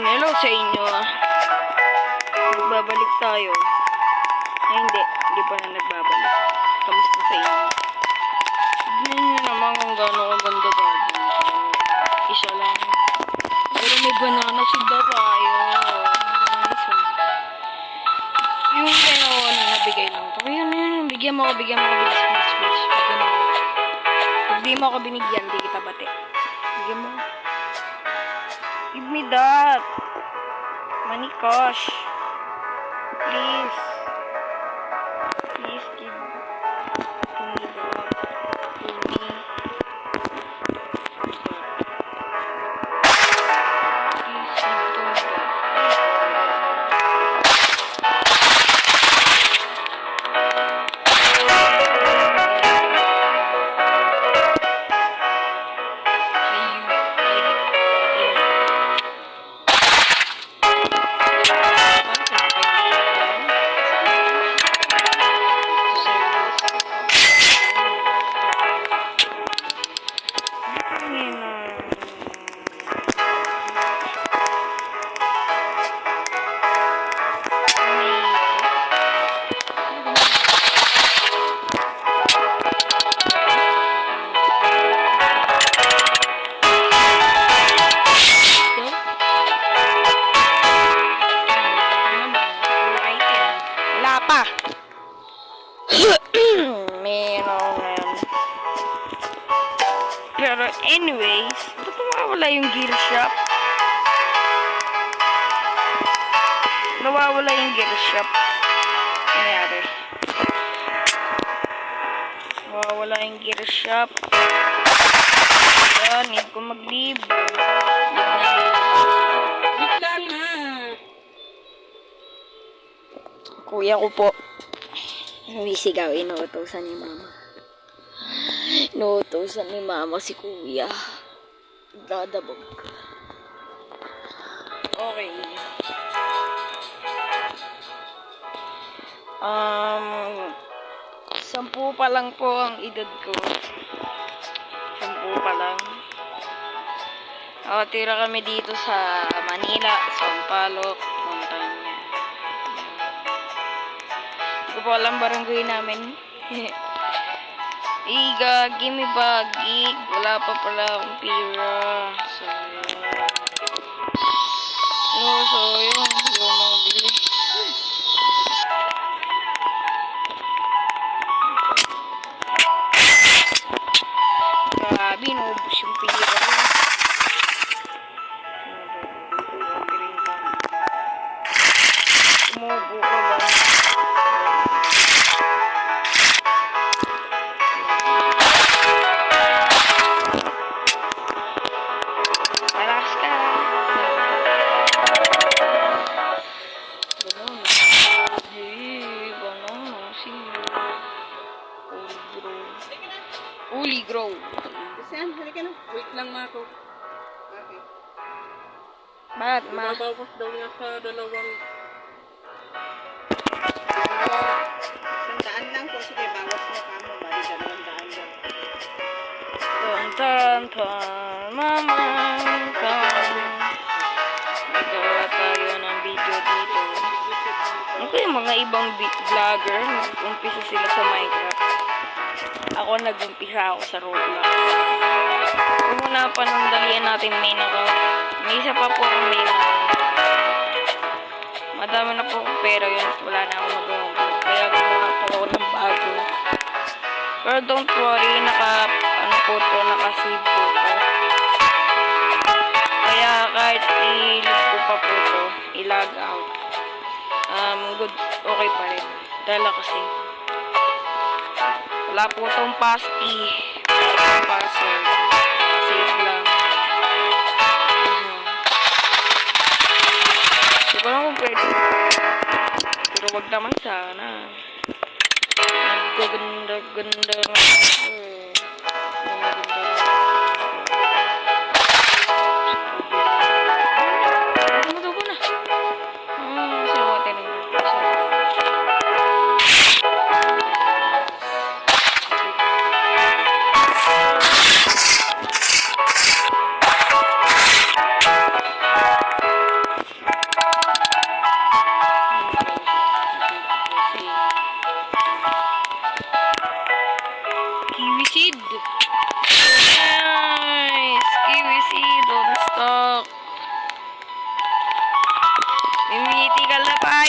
Hello sa inyo. Nagbabalik tayo. Ay, hindi pa na nagbabalik. Kamusta sa inyo? Tignan nyo naman kung gano'ng kaganda garden. Isa lang. Pero may banana seed na tayo. Nice. Yung ginawa na nabigay lang ito. Ayan. Bigyan mo ko. Please. Bigyan mo ko. Pag di mo ako binigyan, di kita bate. Bigyan mo. Give me that. Manikosh. Please. Please give me that. Give me. Please give me that. Pero anyways, ba't nawawala yung gear shop? Nawawala yung gear shop. Nangyari. Nawawala yung gear shop. Kaya need ko mag-leave. Wait lang ha. Kuya ko po. Sumisigaw, inuutosan ni mama. Inuutosan ni mama si kuya. Dadabog. Okay. 10 pa lang po ang edad ko. 10 pa lang. Tira kami dito sa Manila, Sampaloc, Montana. Hindi ko po alam barangay namin. Iga, gimme bagig. Wala pa pala akong pira. So, yun. Hindi ko makabili. Grabe, naubos yung pira ko. Umubo ka ba? Fully grow. Saan? Halika na. Wait lang ma ako. Okay. Bakit ma? Babawas daw niya sa dalawang... Sandaan lang po. Sige, bawas mo ka mo. Bali, 200 lang. Tan, mama, nagawa tayo ng video dito. Ano yung mga ibang vlogger, nag-umpisa sila sa Minecraft. Ako nag-umpisa ako sa Roblox. Kung muna panandalian natin main account. May isa pa po ang main account. Madami na po akong pera yun. Wala na akong magawang vlog. Kaya gumawa po ako ng bago. Pero don't worry, naka-save po ito. Kaya kahit i-leave ko pa po ito, i-log out. Good, okay pa rin. Dahil naka-save. Wala po itong passkey. Wala itong password. Save lang. Hindi ko lang kung pwede. Pero wag naman sana. Nagaganda-ganda nga. Tumutubo na. Sinuwatin na yun.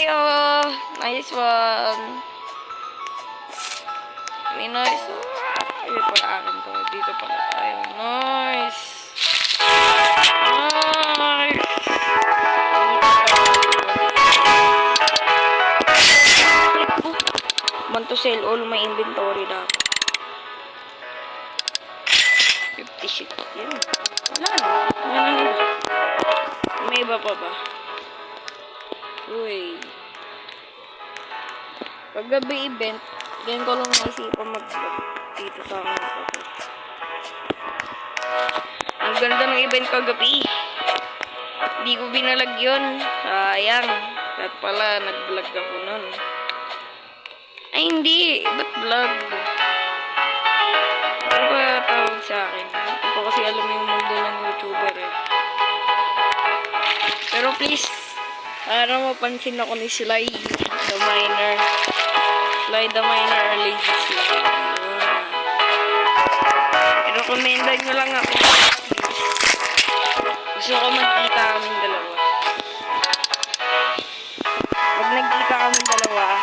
tayo. Nice one. May nice one. Ay, pala akin to. Dito pala tayo. Nice. Nice. Want to sell all my inventory dapat. 50 shit. Yan. Wala na. Yan na. May iba pa ba? Uy. Paggabi event, ganyan ko lang naisipan mag-vlog dito sa akin. Ang ganda ng event kagabi. Hindi ko binalag yun. Sayang. At pala, nag-vlog ako nun. Ay, hindi. Ba't vlog? Ano ba tawag sa akin? Hindi ko kasi alam yung mundo ng YouTuber eh. Pero please, para mapansin ako ni Sly the Miner. Sly the Miner or Lazy Sly. I-recommenda nyo lang ako. Gusto ko magkita kaming dalawa. Pag nagkita kaming dalawa,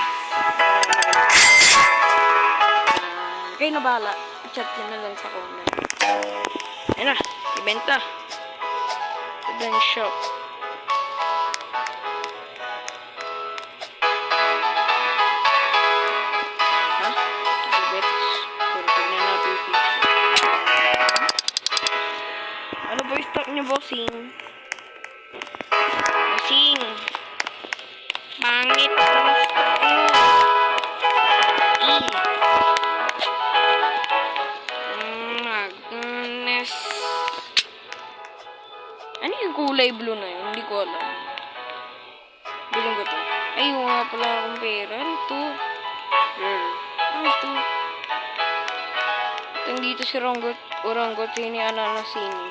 kayo na bahala. I-chat nyo na lang sa comment. Ayun na, ibenta. Ito shop. Ha? Ibets. Pero tignan natin yung picture. Ano ba yung stock niyo, bossing? Bossing! Pangit ang stock niyo. Goodness. Ano yung kulay blue na yun? Hindi ko alam. Bilang ko to. Ay, wala pala akong pera. Ano to? Ano to? Itong dito si Oranggot. Sini Ananasini.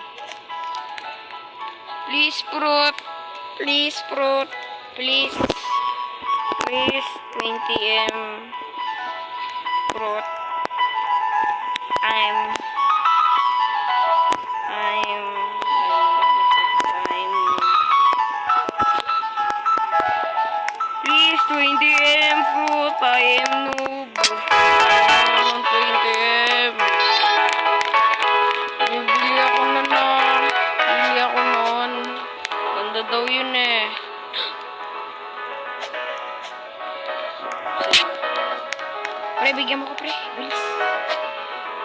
Please, fruit. Please, fruit. Please. Please, 20M. Fruit. Please, 20M fruit. I am noob. 20M. Bibili ako Bibili ako nun. Ganda daw yun eh. Pre, bigyan mo ko, pre. Bilis.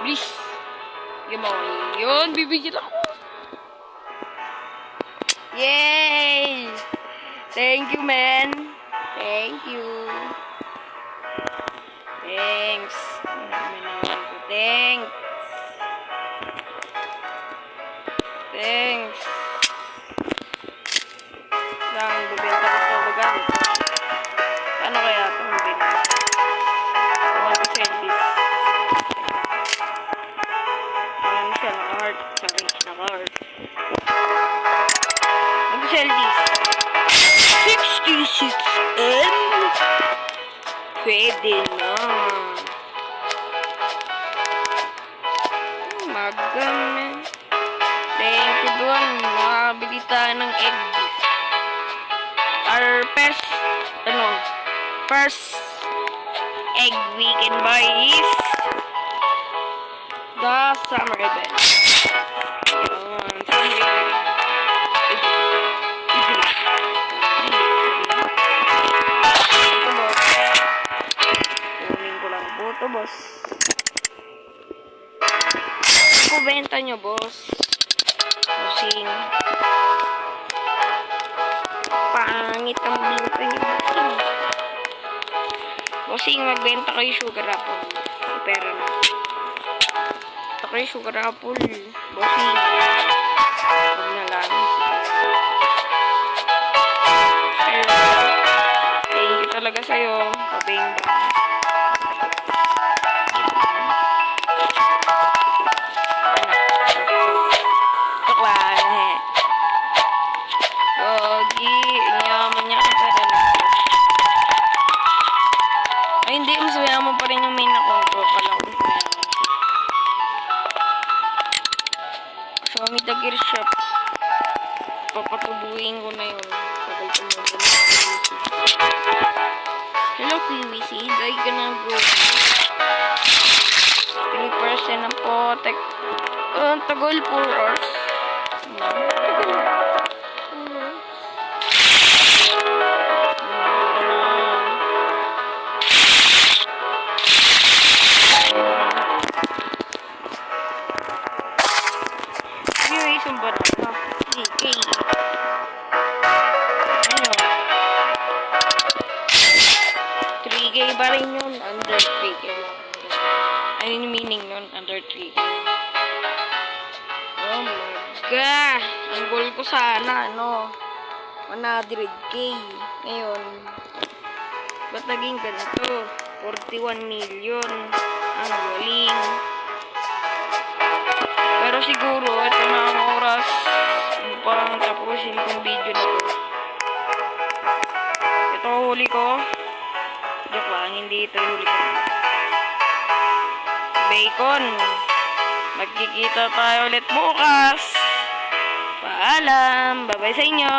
Bilis. Bigyan mo ko. Yun, bibigyan ako. Yay! Thank you, man. Thank you. Thanks. Thanks. Thanks. Lang, bibenta ko sa bagal. Ano kaya ito? Hindi na. I want to sell this. Ano siya? Naka-heart. Sorry, naka-heart. I want to sell this. 66M. Pwede na. Magamen. Thank you doon. Makabili tayo ng egg. Our first egg we can buy is the summer event. Summer event. Kunin ko lang po ito, boss. Ano po benta nyo, boss? Bossing. Pangit ang benta nyo, bossing. Bossing, magbenta kayo sugar apple. Pera na. Benta kayo sugar apple. Bossing. Huwag na lang. Thank you talaga sa'yo. Pabing-bang. Ay, hindi. Mas mayaman pa rin yung main account ko. Kala ko mas mayaman ko. Show me the gear shop. Papatubuhin ko na yun. tagal ko mo ba hello, PVC. Dahil ka na bro. 3% na po. Tagal 4 hours. Anyways, ang bata ka. 3K. Ano? 3K ba rin yun? Under 3K. Ano yung meaning yun? Under 3K. Oh my God! Ang goal ko sana, ano? 100K. Ngayon, ba't naging ganito? 41 million. Ang galing. Pero siguro, ito na ang oras upang tapusin kong video na to. Ito huli ko. Joke lang, hindi ito huli ko. Bacon. Magkikita tayo ulit bukas. Paalam. Bye-bye sa inyo.